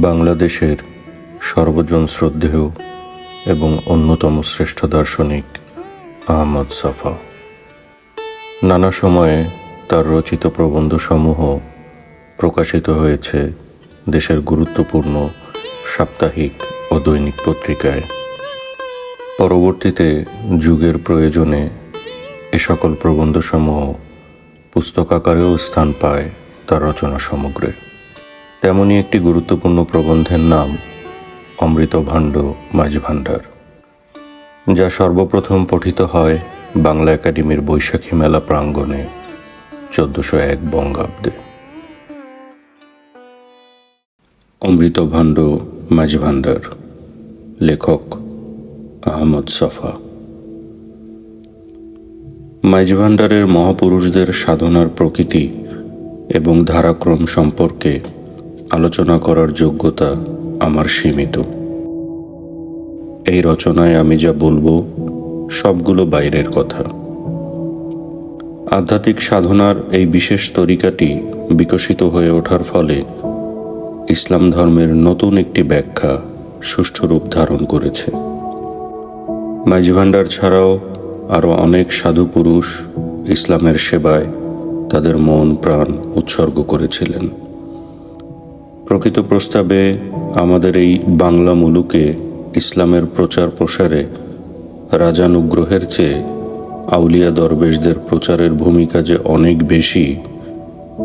বাংলাদেশের সর্বজন শ্রদ্ধেয় এবং অন্যতম শ্রেষ্ঠ দার্শনিক আহমদ ছফা। নানা সময়ে তার রচিত প্রবন্ধসমূহ প্রকাশিত হয়েছে দেশের গুরুত্বপূর্ণ সাপ্তাহিক ও দৈনিক পত্রিকায়। পরবর্তীতে যুগের প্রয়োজনে এ সকল প্রবন্ধসমূহ পুস্তকাকারেও স্থান পায় তার রচনা সমগ্রে। তেমনই একটি গুরুত্বপূর্ণ প্রবন্ধের নাম অমৃতভাণ্ড মাঝভাণ্ডার, যা সর্বপ্রথম পঠিত হয় বাংলা একাডেমির বৈশাখী মেলা প্রাঙ্গণে 1401 বঙ্গাব্দে। অমৃতভাণ্ড মাঝভাণ্ডার, লেখক আহমদ ছফা। মাঝভাণ্ডারের মহাপুরুষদের সাধনার প্রকৃতি এবং ধারাক্রম সম্পর্কে আলোচনা করার যোগ্যতা আমার সীমিত। এই রচনায় আমি যা বলবো সবগুলো বাইরের কথা। আধ্যাত্মিক সাধনার এই বিশেষ তরিকাটি বিকশিত হয়ে ওঠার ফলে ইসলাম ধর্মের নতুন একটি ব্যাখ্যা সুষ্ঠু রূপ ধারণ করেছে। মাঝভাণ্ডার ছাড়াও আরও অনেক সাধু পুরুষ ইসলামের সেবায় তাদের মন প্রাণ উৎসর্গ করেছিলেন। প্রকৃত প্রস্তাবে আমাদের এই বাংলা মুলুকে ইসলামের প্রচার প্রসারে রাজানুগ্রহের চেয়ে আউলিয়া দরবেশদের প্রচারের ভূমিকা যে অনেক বেশি,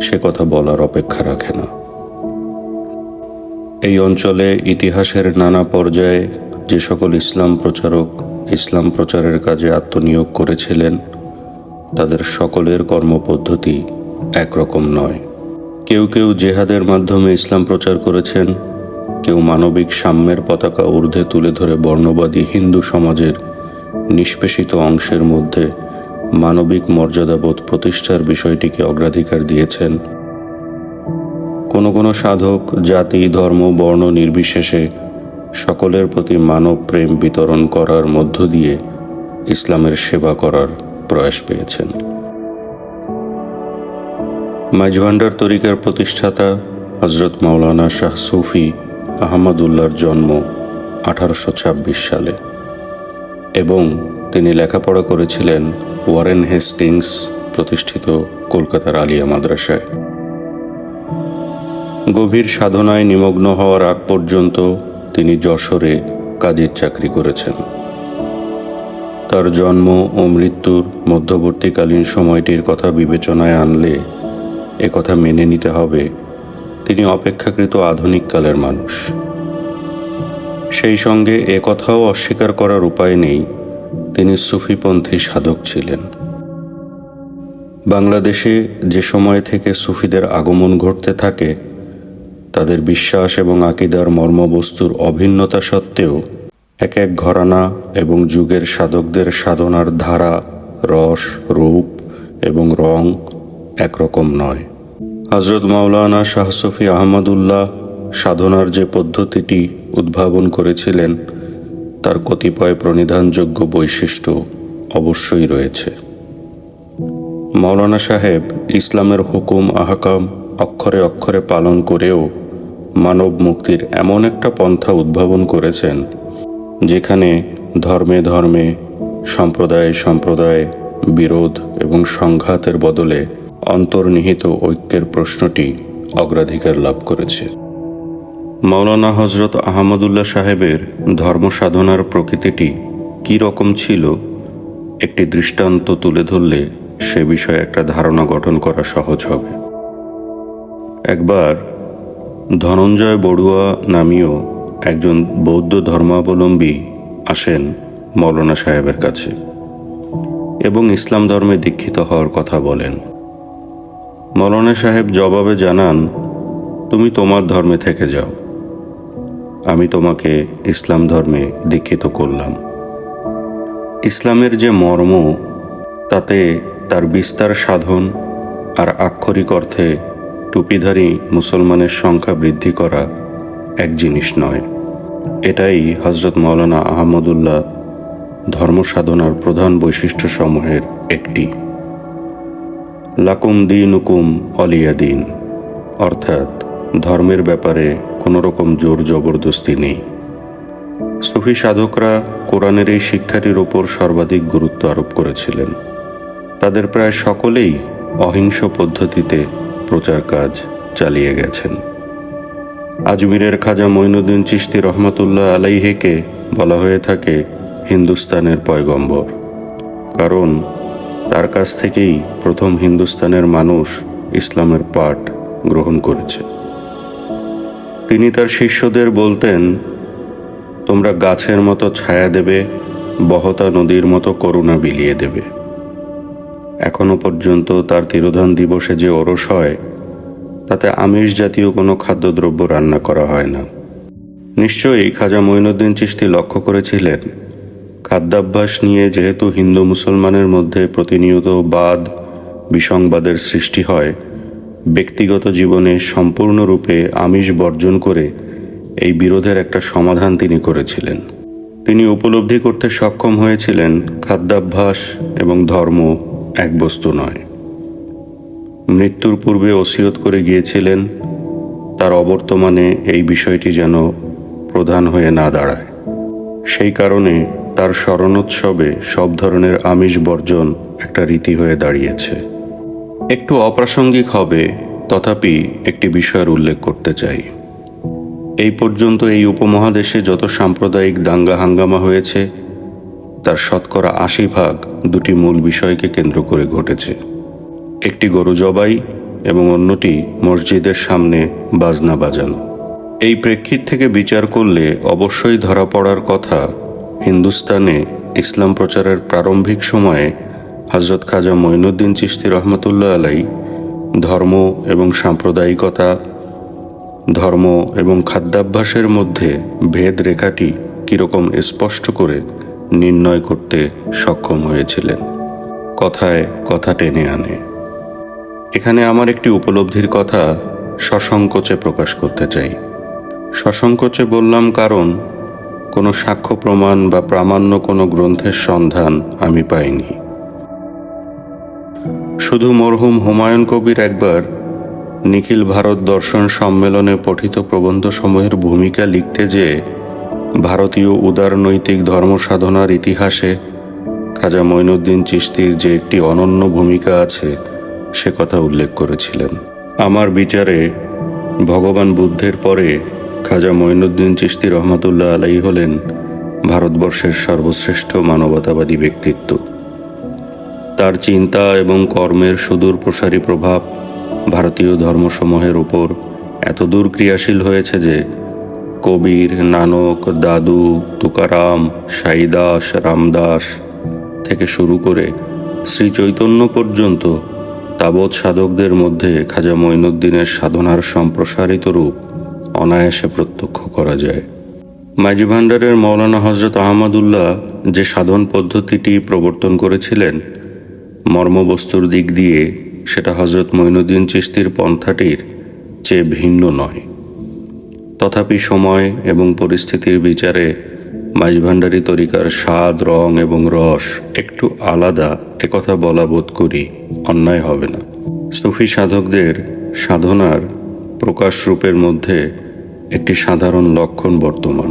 সে কথা বলার অপেক্ষা রাখে না। এই অঞ্চলে ইতিহাসের নানা পর্যায়ে যে সকল ইসলাম প্রচারক ইসলাম প্রচারের কাজে আত্মনিয়োগ করেছিলেন, তাদের সকলের কর্মপদ্ধতি একরকম নয়। কেউ কেউ জেহাদের মাধ্যমে ইসলাম প্রচার করেছেন, কেউ মানবিক সাম্যের পতাকা ঊর্ধ্বে তুলে ধরে বর্ণবাদী হিন্দু সমাজের নিষ্পেষিত অংশের মধ্যে মানবিক মর্যাদাবোধ প্রতিষ্ঠার বিষয়টিকে অগ্রাধিকার দিয়েছেন। কোনো কোনো সাধক জাতি ধর্ম বর্ণ নির্বিশেষে সকলের প্রতি মানব প্রেম বিতরণ করার মধ্য দিয়ে ইসলামের সেবা করার প্রয়াস পেয়েছেন। মাঝভাণ্ডার তরিকার প্রতিষ্ঠাতা হজরত মাওলানা শাহ সুফি আহমদুল্লাহর জন্ম 1826 সালে এবং তিনি লেখাপড়া করেছিলেন ওয়ারেন হেস্টিংস প্রতিষ্ঠিত কলকাতার আলিয়া মাদ্রাসায়। গভীর সাধনায় নিমগ্ন হওয়ার আগ পর্যন্ত তিনি যশোরে কাজের চাকরি করেছেন। তার জন্ম ও মৃত্যুর মধ্যবর্তীকালীন সময়টির কথা বিবেচনায় আনলে একথা মেনে নিতে হবে, তিনি অপেক্ষাকৃত আধুনিক কালের মানুষ। সেই সঙ্গে একথাও অস্বীকার করার উপায় নেই, তিনি সুফিপন্থী সাধক ছিলেন। বাংলাদেশে যে সময় থেকে সুফিদের আগমন ঘটতে থাকে, তাদের বিশ্বাস এবং আকীদার মর্মবস্তুর অভিন্নতা সত্ত্বেও এক এক ঘরানা এবং যুগের সাধকদের সাধনার ধারা, রস, রূপ এবং রং একরকম নয়। হজরত মাওলানা শাহ সুফি আহমদুল্লাহ সাধনার যে পদ্ধতিটি উদ্ভাবন করেছিলেন, তার কতিপয় প্রণিধানযোগ্য বৈশিষ্ট্য অবশ্যই রয়েছে। মাওলানা সাহেব ইসলামের হুকুম আহকাম অক্ষরে অক্ষরে পালন করেও মানব মুক্তির এমন একটা পন্থা উদ্ভাবন করেছেন, যেখানে ধর্মে ধর্মে সম্প্রদায়ে সম্প্রদায়ে বিরোধ এবং সংঘাতের বদলে অন্তর্নিহিত ঐক্যের প্রশ্নটি অগ্রাধিকার লাভ করেছে। মাওলানা হজরত আহমদুল্লাহ সাহেবের ধর্ম সাধনার প্রকৃতিটি কী রকম ছিল, একটি দৃষ্টান্ত তুলে ধরলে সে বিষয়ে একটা ধারণা গঠন করা সহজ হবে। একবার ধনঞ্জয় বড়ুয়া নামীয় একজন বৌদ্ধ ধর্মাবলম্বী আসেন মাওলানা সাহেবের কাছে এবং ইসলাম ধর্মে দীক্ষিত হওয়ার কথা বলেন। মাওলানা সাহেব জবাবে জানান, তুমি তোমার ধর্মে থেকে যাও, আমি তোমাকে ইসলাম ধর্মে দীক্ষিত করলাম। ইসলামের যে মর্ম, তাতে তার বিস্তার সাধন আর আক্ষরিক অর্থে টুপিধারী মুসলমানের সংখ্যা বৃদ্ধি করা এক জিনিস নয়। এটাই হজরত মাওলানা আহমদুল্লাহ ধর্ম সাধনার প্রধান বৈশিষ্ট্যসমূহের একটি। লাকুম দিনুকুম অলিয়া দিন, অর্থাৎ ধর্মের ব্যাপারে কোনো রকম জোর জবরদস্তি নেই। সুফি সাধকরা কোরআনের এই শিক্ষাটির ওপর সর্বাধিক গুরুত্ব আরোপ করেছিলেন। তাদের প্রায় সকলেই অহিংস পদ্ধতিতে প্রচার কাজ চালিয়ে গেছেন। আজমিরের খাজা মঈনুদ্দিন চিশতি রহমাতুল্লাহ আলাইহিকে বলা হয়ে থাকে হিন্দুস্তানের পয়গম্বর, কারণ তার কাছ থেকেই প্রথম হিন্দুস্তানের মানুষ ইসলামের পাঠ গ্রহণ করেছে। তিনি তার শিষ্যদের বলতেন, তোমরা গাছের মতো ছায়া দেবে, বহতা নদীর মতো করুণা বিলিয়ে দেবে। এখনো পর্যন্ত তার তিরোধান দিবসে যে ওরস হয়, তাতে আমিষ জাতীয় কোনো খাদ্যদ্রব্য রান্না করা হয় না। নিশ্চয়ই খাজা মঈনুদ্দিন চিশতি লক্ষ্য করেছিলেন, খাদ্যাভ্যাস নিয়ে যেহেতু হিন্দু মুসলমানের মধ্যে প্রতিনিয়ত বাদ বিসংবাদের সৃষ্টি হয়, ব্যক্তিগত জীবনে সম্পূর্ণরূপে আমিষ বর্জন করে এই বিরোধের একটা সমাধান তিনি করেছিলেন। তিনি উপলব্ধি করতে সক্ষম হয়েছিলেন খাদ্যাভ্যাস এবং ধর্ম এক বস্তু নয়। মৃত্যুর পূর্বে ওসিয়ত করে গিয়েছিলেন, তার অবর্তমানে এই বিষয়টি যেন প্রধান হয়ে না দাঁড়ায়। সেই কারণে তার স্মরণোৎসবে সব ধরনের আমিষ বর্জন একটা রীতি হয়ে দাঁড়িয়েছে। একটু অপ্রাসঙ্গিক হবে, তথাপি একটি বিষয়ের উল্লেখ করতে চাই। এই পর্যন্ত এই উপমহাদেশে যত সাম্প্রদায়িক দাঙ্গা হাঙ্গামা হয়েছে, তার শতকরা ৮০% দুটি মূল বিষয়কে কেন্দ্র করে ঘটেছে। একটি গরু জবাই এবং অন্যটি মসজিদের সামনে বাজনা বাজানো। এই প্রেক্ষিত থেকে বিচার করলে অবশ্যই ধরা পড়ার কথা, হিন্দুস্তানে ইসলাম প্রচারের প্রারম্ভিক সময়ে হযরত খাজা মঈনুদ্দিন চিশতি রহমতুল্লাহ আলাই ধর্ম এবং সাম্প্রদায়িকতা, ধর্ম এবং খাদ্যাভ্যাসের মধ্যে ভেদ রেখাটি কীরকম স্পষ্ট করে নির্ণয় করতে সক্ষম হয়েছিলেন। কথায় কথা টেনে আনে। এখানে আমার একটি উপলব্ধির কথা সসংকোচে প্রকাশ করতে চাই। সসংকোচে বললাম কারণ কোনো সাক্ষ্য প্রমাণ বা প্রামাণ্য কোনো গ্রন্থের সন্ধান আমি পাইনি। শুধু মরহুম হুমায়ুন কবির একবার নিখিল ভারত দর্শন সম্মেলনে পঠিত প্রবন্ধসমূহের ভূমিকা লিখতে যেয়ে ভারতীয় উদারনৈতিক ধর্ম সাধনার ইতিহাসে খাজা মঈনুদ্দিন চিশতির যে একটি অনন্য ভূমিকা আছে, সে কথা উল্লেখ করেছিলেন। আমার বিচারে ভগবান বুদ্ধের পরে খাজা মঈনুদ্দিন চিশতি রহমতুল্লাহ আলাই হলেন ভারতবর্ষের সর্বশ্রেষ্ঠ মানবতাবাদী ব্যক্তিত্ব। তার চিন্তা এবং কর্মের সুদূর প্রসারী প্রভাব ভারতীয় ধর্মসমূহের উপর এতদূর ক্রিয়াশীল হয়েছে যে কবির, নানক, দাদু, তুকারাম, সাইদাস, রামদাস থেকে শুরু করে শ্রী চৈতন্য পর্যন্ত তাবৎ সাধকদের মধ্যে খাজা মঈনুদ্দিনের সাধনার সম্প্রসারিত রূপ অনায়াসে প্রত্যক্ষ করা যায়। মাইজি ভান্ডারের মৌলানা হযরত আহমদুল্লাহ যে সাধন পদ্ধতিটি প্রবর্তন করেছিলেন, মর্মবস্তুর দিক দিয়ে সেটা হযরত মঈনুদ্দিন চিশতির পন্থাটির চেয়ে ভিন্ন নয়। তথাপি সময় এবং পরিস্থিতির বিচারে মাইজভান্ডারী তরিকার স্বাদ, রং এবং রস একটু আলাদা, একথা বলা বোধ করি অন্যায় হবে না। সুফি সাধকদের সাধনার প্রকাশ রূপের মধ্যে একটি সাধারণ লক্ষণ বর্তমান,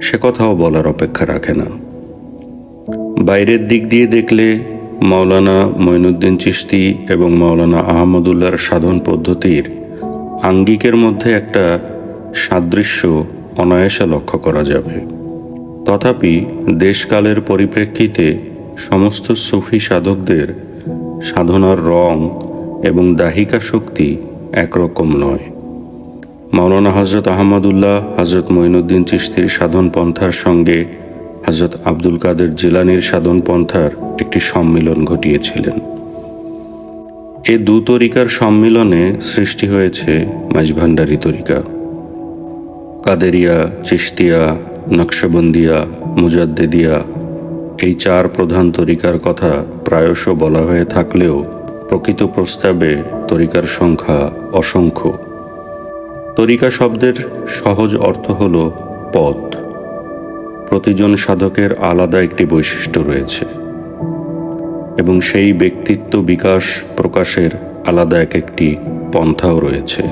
সে কথাও বলার অপেক্ষা রাখে না। বাইরের দিক দিয়ে দেখলে মাওলানা মঈনুদ্দিন চিশতি এবং মাওলানা আহমদুল্লাহর সাধন পদ্ধতির আঙ্গিকের মধ্যে একটা সাদৃশ্য অনায়াসে লক্ষ্য করা যাবে। তথাপি দেশকালের পরিপ্রেক্ষিতে সমস্ত সুফি সাধকদের সাধনার রং এবং দাহিকা শক্তি একরকম নয়। মাওলানা হযরত আহমদুল্লাহ হযরত মঈনুদ্দিন চিশতির সাধন পন্থার সঙ্গে হযরত আব্দুল কাদের জিলানীর সাধন পন্থার একটি সম্মিলন ঘটিয়েছিলেন। এ দু তরিকার সম্মিলনে সৃষ্টি হয়েছে মাইজভান্ডারী তরিকা। কাদেরিয়া, চিশতিয়া, নকশবন্দিয়া, মুজাদ্দেদিয়া, এই চার প্রধান তরিকার কথা প্রায়শ বলা হয়ে থাকলেও প্রকৃত প্রস্তাবে তরিকার সংখ্যা অসংখ্য। তরিকা শব্দের সহজ অর্থ হল পথ। প্রতিজন সাধকের আলাদা একটি বৈশিষ্ট্য রয়েছে এবং সেই ব্যক্তিত্ব বিকাশ প্রকাশের আলাদা এক একটি পন্থাও রয়েছে।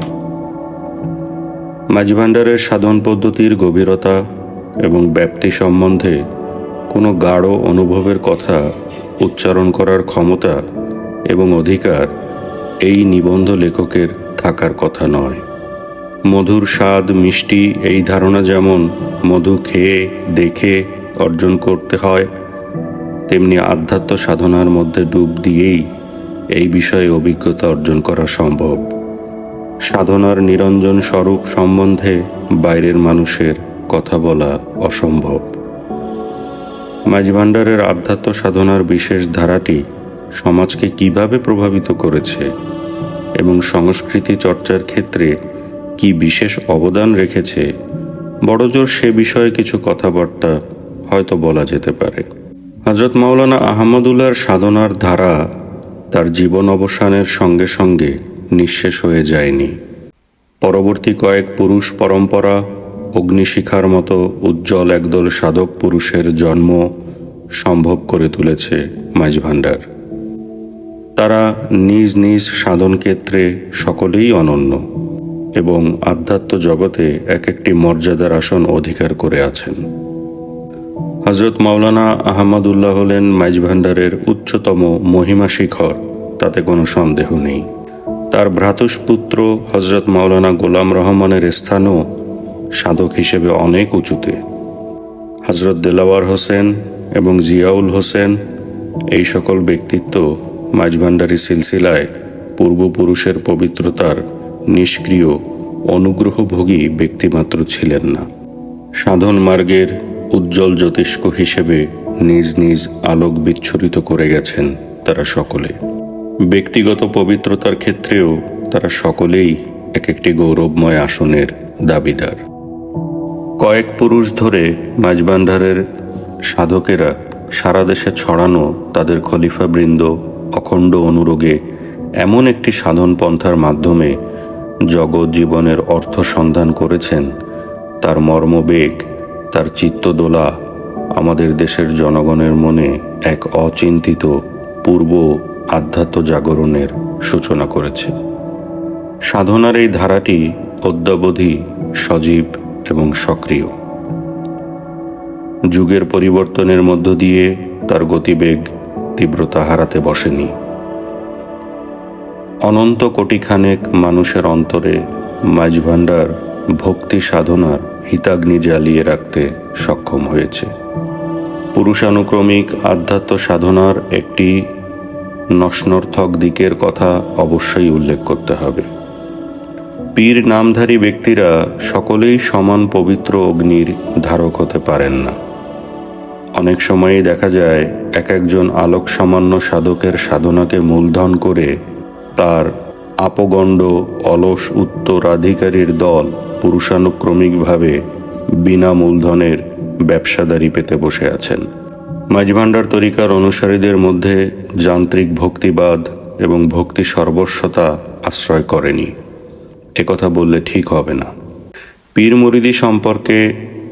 মাঝভান্ডারের সাধন পদ্ধতির গভীরতা এবং ব্যাপ্তি সম্বন্ধে কোনো গাঢ় অনুভবের কথা উচ্চারণ করার ক্ষমতা এবং অধিকার এই নিবন্ধ লেখকের থাকার কথা নয়। মধুর স্বাদ মিষ্টি এই ধারণা যেমন মধু খেয়ে দেখে অর্জন করতে হয়, তেমনি আধ্যাত্ম সাধনার মধ্যে ডুব দিয়েই এই বিষয়ে অভিজ্ঞতা অর্জন করা সম্ভব। সাধনার নিরঞ্জন স্বরূপ সম্বন্ধে বাইরের মানুষের কথা বলা অসম্ভব। মাঝভান্ডারের আধ্যাত্ম সাধনার বিশেষ ধারাটি সমাজকে কিভাবে প্রভাবিত করেছে এবং সংস্কৃতি চর্চার ক্ষেত্রে কি বিশেষ অবদান রেখেছে, বড়জোর সে বিষয়ে কিছু কথাবার্তা হয়তো বলা যেতে পারে। হযরত মাওলানা আহমদুল্লাহর সাধনার ধারা তার জীবন অবসানের সঙ্গে সঙ্গে নিঃশেষ হয়ে যায়নি। পরবর্তী কয়েক পুরুষ পরম্পরা অগ্নিশিখার মতো উজ্জ্বল একদল সাধক পুরুষের জন্ম সম্ভব করে তুলেছে মাঝভান্ডার। তারা নিজ নিজ সাধন ক্ষেত্রে সকলেই অনন্য এবং আধ্যাত্ম জগতে এক একটি মর্যাদার আসন অধিকার করে আছেন। হযরত মাওলানা আহমদুল্লাহ হলেন মাঝভান্ডারের উচ্চতম মহিমা শিখর, তাতে কোনো সন্দেহ নেই। তার ভ্রাতুষ্পুত্র হযরত মাওলানা গোলাম রহমানের স্থানও সাধক হিসেবে অনেক উঁচুতে। হযরত দেলাওয়ার হোসেন এবং জিয়াউল হোসেন এই সকল ব্যক্তিত্ব মাঝভান্ডারি সিলসিলায় পূর্বপুরুষের পবিত্রতার নিষ্ক্রিয় অনুগ্রহভোগী ব্যক্তিমাত্র ছিলেন না। সাধন মার্গের উজ্জ্বল জ্যোতিষ্ক হিসেবে নিজ নিজ আলোক বিচ্ছুরিত করে গেছেন তারা সকলে। ব্যক্তিগত পবিত্রতার ক্ষেত্রেও তারা সকলেই এক একটি গৌরবময় আসনের দাবিদার। কয়েক পুরুষ ধরে মাঝভান্ডারের সাধকেরা সারা দেশে ছড়ানো তাদের খলিফাবৃন্দ অখণ্ড অনুরাগে এমন একটি সাধন পন্থার মাধ্যমে জগৎ জীবনের অর্থ সন্ধান করেছেন, তার মর্মবেগ, তার চিত্তদোলা আমাদের দেশের জনগণের মনে এক অচিন্তিত পূর্ব আধ্যাত্ম জাগরণের সূচনা করেছে। সাধনার এই ধারাটি অদ্যাবধি সজীব এবং সক্রিয়। যুগের পরিবর্তনের মধ্য দিয়ে তার গতিবেগ তীব্রতা হারাতে বসেনি। অনন্ত কোটিখানেক মানুষের অন্তরে মাঝভান্ডার ভক্তি সাধনার হিতাগ্নি জ্বালিয়ে রাখতে সক্ষম হয়েছে। পুরুষানুক্রমিক আধ্যাত্ম সাধনার একটি নস্নর্থক দিকের কথা অবশ্যই উল্লেখ করতে হবে। পীর নামধারী ব্যক্তিরা সকলেই সমান পবিত্র অগ্নির ধারক হতে পারেন না। অনেক সময়ই দেখা যায় এক একজন আলোক সামান্য সাধকের সাধনাকে মূলধন করে তার আপগণ্ড অলস উত্তরাধিকারীর দল পুরুষানুক্রমিকভাবে বিনা মূলধনের ব্যবসাদারি পেতে বসে আছেন। মাঝভান্ডার তরিকার অনুসারীদের মধ্যে যান্ত্রিক ভক্তিবাদ এবং ভক্তি সর্বস্বতা আশ্রয় করেনি, একথা বললে ঠিক হবে না। পীর মুরিদি সম্পর্কে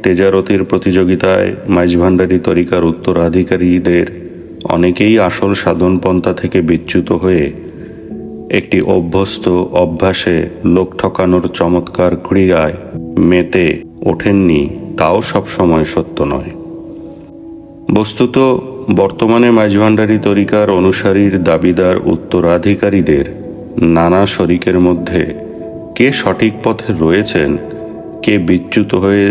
তেজারতির প্রতিযোগিতায় মাঝভান্ডারি তরিকার উত্তরাধিকারীদের অনেকেই আসল সাধনপন্থা থেকে বিচ্যুত হয়ে একটি অভ্যস্ত অভ্যাসে লোক ঠকানোর চমৎকার ক্রীড়ায় মেতে ওঠেননি, তাও সবসময় সত্য নয়। বস্তুত বর্তমানে মাঝভান্ডারি তরিকার অনুসারীর দাবিদার উত্তরাধিকারীদের নানা শরিকের মধ্যে কে সঠিক পথে রয়েছেন, কে বিচ্যুত হয়ে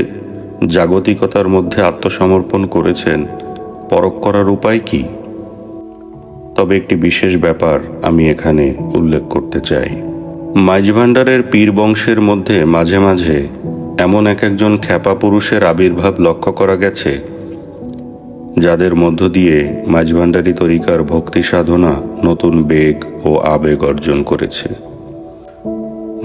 জাগতিকতার মধ্যে আত্মসমর্পণ করেছেন, পরখ করার উপায় কি? তবে একটি বিশেষ ব্যাপার আমি এখানে উল্লেখ করতে চাই। মাঝভান্ডারের পীর বংশের মধ্যে মাঝে মাঝে এমন এক একজন খ্যাপা পুরুষের আবির্ভাব লক্ষ্য করা গেছে, যাদের মধ্য দিয়ে মাঝভান্ডারি তরিকার ভক্তি সাধনা নতুন বেগ ও আবেগ অর্জন করেছে।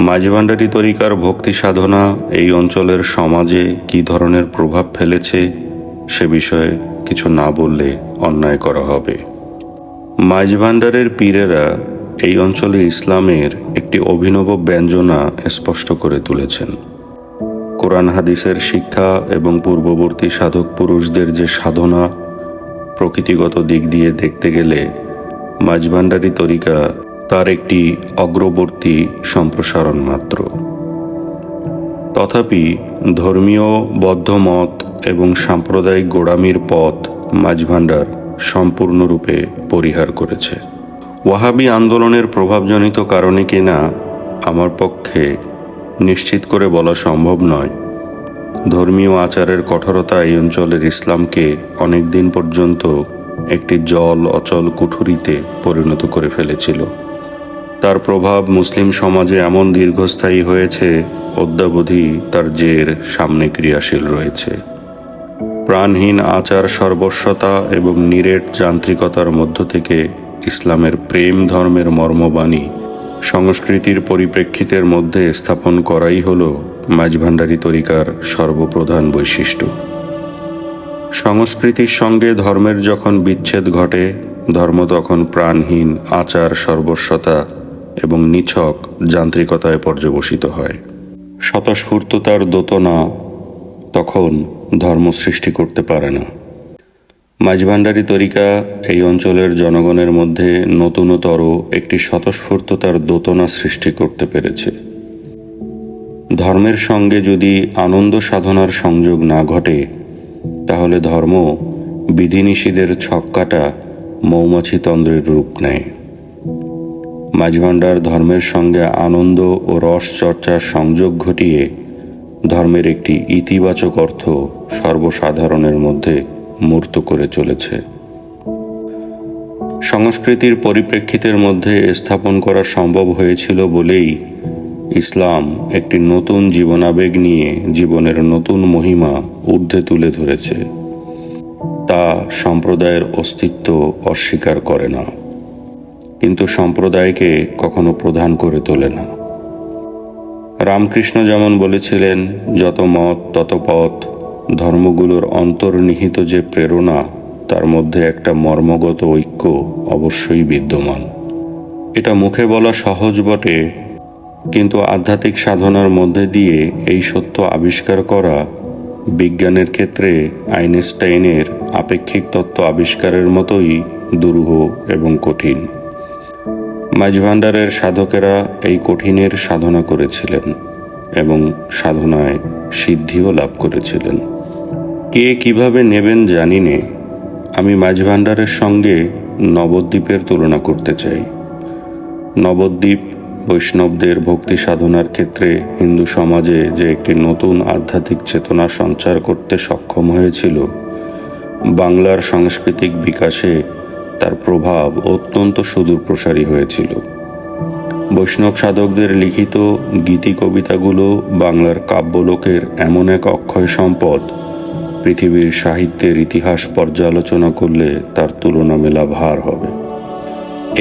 মাঝভান্ডারি তরিকার ভক্তি সাধনা এই অঞ্চলের সমাজে কী ধরনের প্রভাব ফেলেছে সে বিষয়ে কিছু না বললে অন্যায় করা হবে। মাঝভান্ডারের পীরেরা এই অঞ্চলে ইসলামের একটি অভিনব ব্যঞ্জনা স্পষ্ট করে তুলেছেন। কোরআন হাদিসের শিক্ষা এবং পূর্ববর্তী সাধক পুরুষদের যে সাধনা, প্রকৃতিগত দিক দিয়ে দেখতে গেলে মাঝভান্ডারি তরিকা তার একটি অগ্রবর্তী সম্প্রসারণ মাত্র। তথাপি ধর্মীয় বদ্ধমত এবং সাম্প্রদায়িক গোঁড়ামির পথ মাঝভান্ডার সম্পূর্ণরূপে পরিহার করেছে। ওয়াহাবি আন্দোলনের প্রভাবজনিত কারণে কিনা আমার পক্ষে নিশ্চিত করে বলা সম্ভব নয়, ধর্মীয় আচারের কঠোরতা এই অঞ্চলের ইসলামকে অনেক দিন পর্যন্ত একটি জল অচল কুঠুরিতে পরিণত করে ফেলেছিল। তার প্রভাব মুসলিম সমাজে এমন দীর্ঘস্থায়ী হয়েছে, অদ্যাবধি তার জের সামনে ক্রিয়াশীল রয়েছে। প্রাণহীন আচার সর্বস্বতা এবং নিরেট যান্ত্রিকতার মধ্য থেকে ইসলামের প্রেম ধর্মের মর্মবাণী সংস্কৃতির পরিপ্রেক্ষিতের মধ্যে স্থাপন করাই হল মাঝভান্ডারী তরিকার সর্বপ্রধান বৈশিষ্ট্য। সংস্কৃতির সঙ্গে ধর্মের যখন বিচ্ছেদ ঘটে, ধর্ম তখন প্রাণহীন আচার সর্বস্বতা এবং নিছক যান্ত্রিকতায় পর্যবসিত হয়। স্বতঃস্ফূর্ততার দোতনা তখন ধর্ম সৃষ্টি করতে পারে না। মাঝভান্ডারী তরিকা এই অঞ্চলের জনগণের মধ্যে নতুনতর একটি স্বতঃস্ফূর্ততার দোতনা সৃষ্টি করতে পেরেছে। ধর্মের সঙ্গে যদি আনন্দ সাধনার সংযোগ না ঘটে, তাহলে ধর্ম বিধিনিষেধের ছক্কাটা মৌমাছি তন্ত্রের রূপ নেয়। মাঝভান্ডার ধর্মের সঙ্গে আনন্দ ও রস চর্চার সংযোগ ঘটিয়ে ধর্মের একটি ইতিবাচক অর্থ সর্বসাধারণের মধ্যে মূর্ত করে চলেছে। সংস্কৃতির পরিপ্রেক্ষিতের মধ্যে স্থাপন করা সম্ভব হয়েছিল বলেই ইসলাম একটি নতুন জীবনাবেগ নিয়ে জীবনের নতুন মহিমা ঊর্ধ্বে তুলে ধরেছে। তা সম্প্রদায়ের অস্তিত্ব অস্বীকার করে না, কিন্তু সম্প্রদায়কে কখনো প্রধান করে তোলে না। রামকৃষ্ণ যেমন বলেছিলেন, যত মত তত পথ, ধর্মগুলোর অন্তর্নিহিত যে প্রেরণা, তার মধ্যে একটা মর্মগত ঐক্য অবশ্যই বিদ্যমান। এটা মুখে বলা সহজ বটে, কিন্তু আধ্যাত্মিক সাধনার মধ্যে দিয়ে এই সত্য আবিষ্কার করা বিজ্ঞানের ক্ষেত্রে আইনস্টাইনের আপেক্ষিক তত্ত্ব আবিষ্কারের মতোই দুরূহ এবং কঠিন। মাঝভান্ডারের সাধকেরা এই কঠিনের সাধনা করেছিলেন এবং সাধনায় সিদ্ধিও লাভ করেছিলেন। কে কিভাবে নেবেন জানি নে, আমি মাঝভান্ডারের সঙ্গে নবদ্বীপের তুলনা করতে চাই। নবদ্বীপ বৈষ্ণবদের ভক্তি সাধনার ক্ষেত্রে হিন্দু সমাজে যে একটি নতুন আধ্যাত্মিক চেতনা সঞ্চার করতে সক্ষম হয়েছিল, বাংলার সাংস্কৃতিক বিকাশে তার প্রভাব অত্যন্ত সুদূর প্রসারী হয়েছিল। বৈষ্ণব সাধকদের লিখিত গীতি কবিতাগুলো বাংলার কাব্যলোকের এমন এক অক্ষয় সম্পদ, পৃথিবীর সাহিত্যের ইতিহাস পর্যালোচনা করলে তার তুলনা মেলা ভার হবে।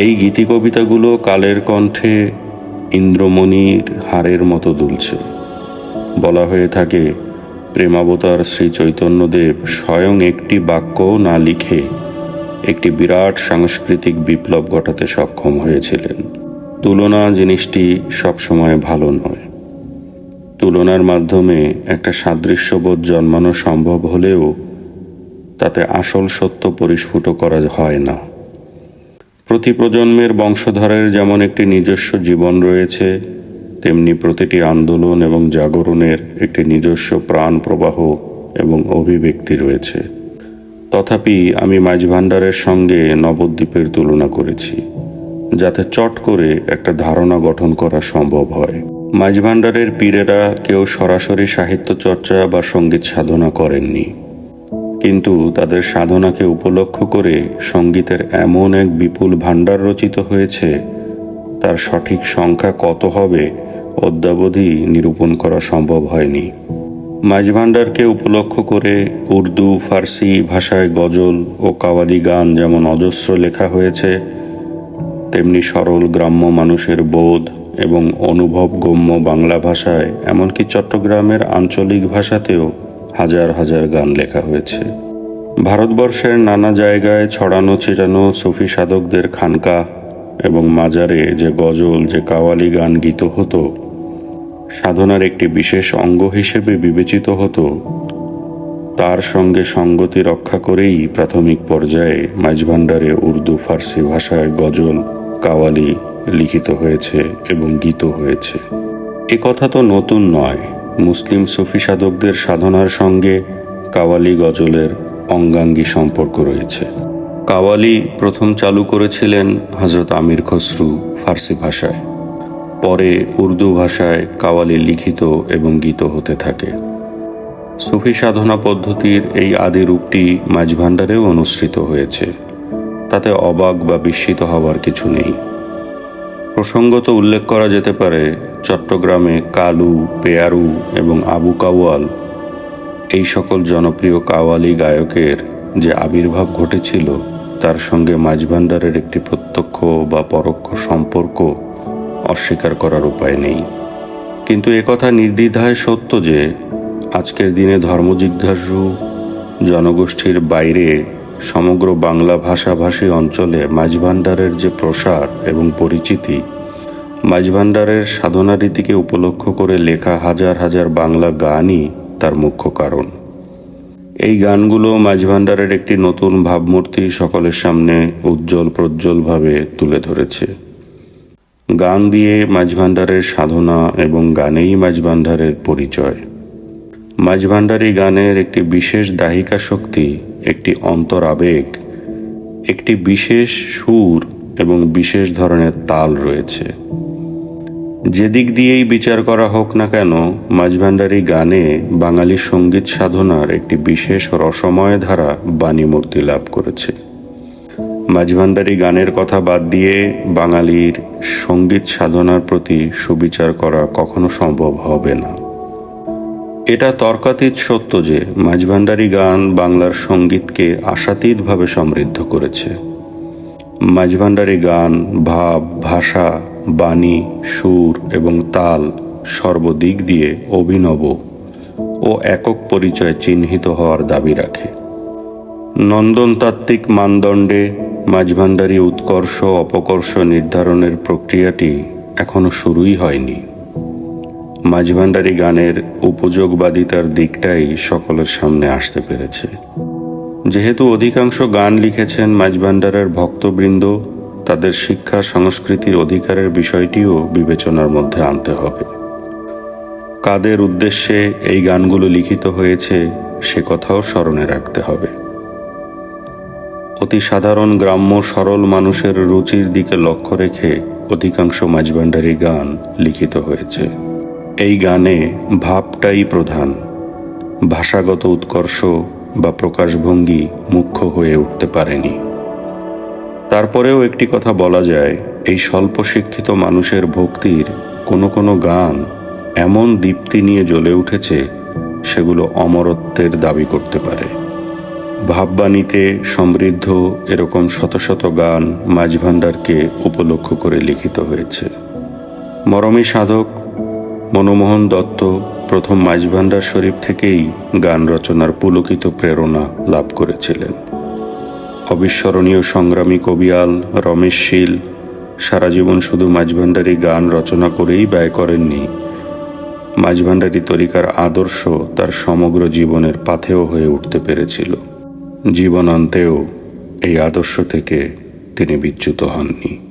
এই গীতি কবিতাগুলো কালের কণ্ঠে ইন্দ্রমণির হারের মতো দুলছে। বলা হয়ে থাকে, প্রেমাবতার শ্রী চৈতন্যদেব স্বয়ং একটি বাক্যও না লিখে একটি বিরাট সাংস্কৃতিক বিপ্লব ঘটাতে সক্ষম হয়েছিলেন। তুলনা জিনিসটি সবসময় ভালো নয়। তুলনার মাধ্যমে একটা সাদৃশ্যবোধ জন্মানো সম্ভব হলেও তাতে আসল সত্য পরিস্ফুট করা হয় না। প্রতি প্রজন্মের বংশধরের যেমন একটি নিজস্ব জীবন রয়েছে, তেমনি প্রতিটি আন্দোলন এবং জাগরণের একটি নিজস্ব প্রাণ প্রবাহ এবং অভিব্যক্তি রয়েছে। তথাপি আমি মাঝভান্ডারের সঙ্গে নবদ্বীপের তুলনা করেছি, যাতে চট করে একটা ধারণা গঠন করা সম্ভব হয়। মাঝভান্ডারের পীরেরা কেউ সরাসরি সাহিত্য চর্চা বা সঙ্গীত সাধনা করেননি, কিন্তু তাদের সাধনাকে উপলক্ষ করে সঙ্গীতের এমন এক বিপুল ভাণ্ডার রচিত হয়েছে, তার সঠিক সংখ্যা কত হবে অদ্যাবধি নিরূপণ করা সম্ভব হয়নি। মাঝভান্ডারকে উপলক্ষ করে উর্দু, ফার্সি ভাষায় গজল ও কাওয়ালি গান যেমন অজস্র লেখা হয়েছে, তেমনি সরল গ্রাম্য মানুষের বোধ এবং অনুভবগম্য বাংলা ভাষায়, এমনকি চট্টগ্রামের আঞ্চলিক ভাষাতেও হাজার হাজার গান লেখা হয়েছে। ভারতবর্ষের নানা জায়গায় ছড়ানো ছিটানো সুফি সাধকদের খানকা এবং মাজারে যে গজল, যে কাওয়ালি গান গীত হতো, সাধনার একটি বিশেষ অঙ্গ হিসেবে বিবেচিত হতো, তার সঙ্গে সঙ্গতি রক্ষা করেই প্রাথমিক পর্যায়ে মাঝভান্ডারে উর্দু, ফার্সি ভাষায় গজল, কাওয়ালি লিখিত হয়েছে এবং গীত হয়েছে। এ কথা তো নতুন নয়। মুসলিম সুফি সাধকদের সাধনার সঙ্গে কাওয়ালি গজলের অঙ্গাঙ্গী সম্পর্ক রয়েছে। কাওয়ালি প্রথম চালু করেছিলেন হযরত আমির খসরু ফার্সি ভাষায়। পরে উর্দু ভাষায় কাওয়ালি লিখিত এবং গীত হতে থাকে। সুফি সাধনা পদ্ধতির এই আদি রূপটি মাঝভান্ডারেও অনুসৃত হয়েছে। তাতে অবাক বা বিস্মিত হওয়ার কিছু নেই। প্রসঙ্গত উল্লেখ করা যেতে পারে চট্টগ্রামে কালু, পেয়ারু এবং আবু কাওয়াল এই সকল জনপ্রিয় কাওয়ালি গায়কের যে আবির্ভাব ঘটেছিল তার সঙ্গে মাঝভান্ডারের একটি প্রত্যক্ষ বা পরোক্ষ সম্পর্ক অস্বীকার করার উপায় নেই। কিন্তু একথা নির্দ্বিধায় সত্য যে আজকের দিনে ধর্মজিজ্ঞাসু জনগোষ্ঠীর বাইরে সমগ্র বাংলা ভাষাভাষী অঞ্চলে মাঝভান্ডারের যে প্রসার এবং পরিচিতি, মাঝভান্ডারের সাধনা রীতিকে উপলক্ষ করে লেখা হাজার হাজার বাংলা গানই তার মুখ্য কারণ। এই গানগুলো মাঝভান্ডারের একটি নতুন ভাবমূর্তি সকলের সামনে উজ্জ্বল প্রজ্জ্বলভাবে তুলে ধরেছে। গান দিয়ে মাঝভান্ডারের সাধনা এবং গানেই মাঝভান্ডারের পরিচয়। মাঝভান্ডারি গানের একটি বিশেষ দাহিকা শক্তি, একটি অন্তর আবেগ, একটি বিশেষ সুর এবং বিশেষ ধরনের তাল রয়েছে। যেদিক দিয়েই বিচার করা হোক না কেন, মাঝভান্ডারি গানে বাঙালি সঙ্গীত সাধনার একটি বিশেষ রসময় ধারা বাণীমূর্তি লাভ করেছে। মাঝভান্ডারি গানের কথা বাদ দিয়ে বাঙালির সঙ্গীত সাধনার প্রতি সুবিচার করা কখনো সম্ভব হবে না। এটা তর্কাতীত সত্য যে মাঝভান্ডারি গান বাংলার সঙ্গীতকে আশাতীতভাবে সমৃদ্ধ করেছে। মাঝভান্ডারি গান ভাব, ভাষা, বাণী, সুর এবং তাল সর্বদিক দিয়ে অভিনব ও একক পরিচয় চিহ্নিত হওয়ার দাবি রাখে। নন্দনতাত্ত্বিক মানদণ্ডে মাঝভান্ডারি উৎকর্ষ অপকর্ষ নির্ধারণের প্রক্রিয়াটি এখনো শুরুই হয়নি। মাঝভান্ডারি গানের উপযোগবাদিতার দিকটাই সকলের সামনে আসতে পেরেছে। যেহেতু অধিকাংশ গান লিখেছেন মাঝভান্ডারের ভক্তবৃন্দ, তাদের শিক্ষা সংস্কৃতির অধিকারের বিষয়টিও বিবেচনার মধ্যে আনতে হবে। কাদের উদ্দেশ্যে এই গানগুলো লিখিত হয়েছে সে কথাও স্মরণে রাখতে হবে। অতি সাধারণ গ্রাম্য সরল মানুষের রুচির দিকে লক্ষ্য রেখে অধিকাংশ মাঝভান্ডারি গান লিখিত হয়েছে। এই গানে ভাবটাই প্রধান, ভাষাগত উৎকর্ষ বা প্রকাশভঙ্গি মুখ্য হয়ে উঠতে পারেনি। তারপরেও একটি কথা বলা যায়, এই স্বল্প শিক্ষিত মানুষের ভক্তির কোনো কোনো গান এমন দীপ্তি নিয়ে জ্বলে উঠেছে সেগুলো অমরত্বের দাবি করতে পারে। ভাববাণীতে সমৃদ্ধ এরকম শত শত গান মাঝভান্ডারকে উপলক্ষ করে লিখিত হয়েছে। মরমী সাধক মনমোহন দত্ত প্রথম মাঝভান্ডার শরীফ থেকেই গান রচনার পুলকিত প্রেরণা লাভ করেছিলেন। অবিস্মরণীয় সংগ্রামী কবিয়াল রমেশ শীল সারা জীবন শুধু মাঝভান্ডারি গান রচনা করেই ব্যয় করেননি, মাঝভান্ডারি তরিকার আদর্শ তার সমগ্র জীবনের পাথেয় হয়ে উঠতে পেরেছিল। জীবনান্তেও এই আদর্শ থেকে তিনি বিচ্যুত হননি।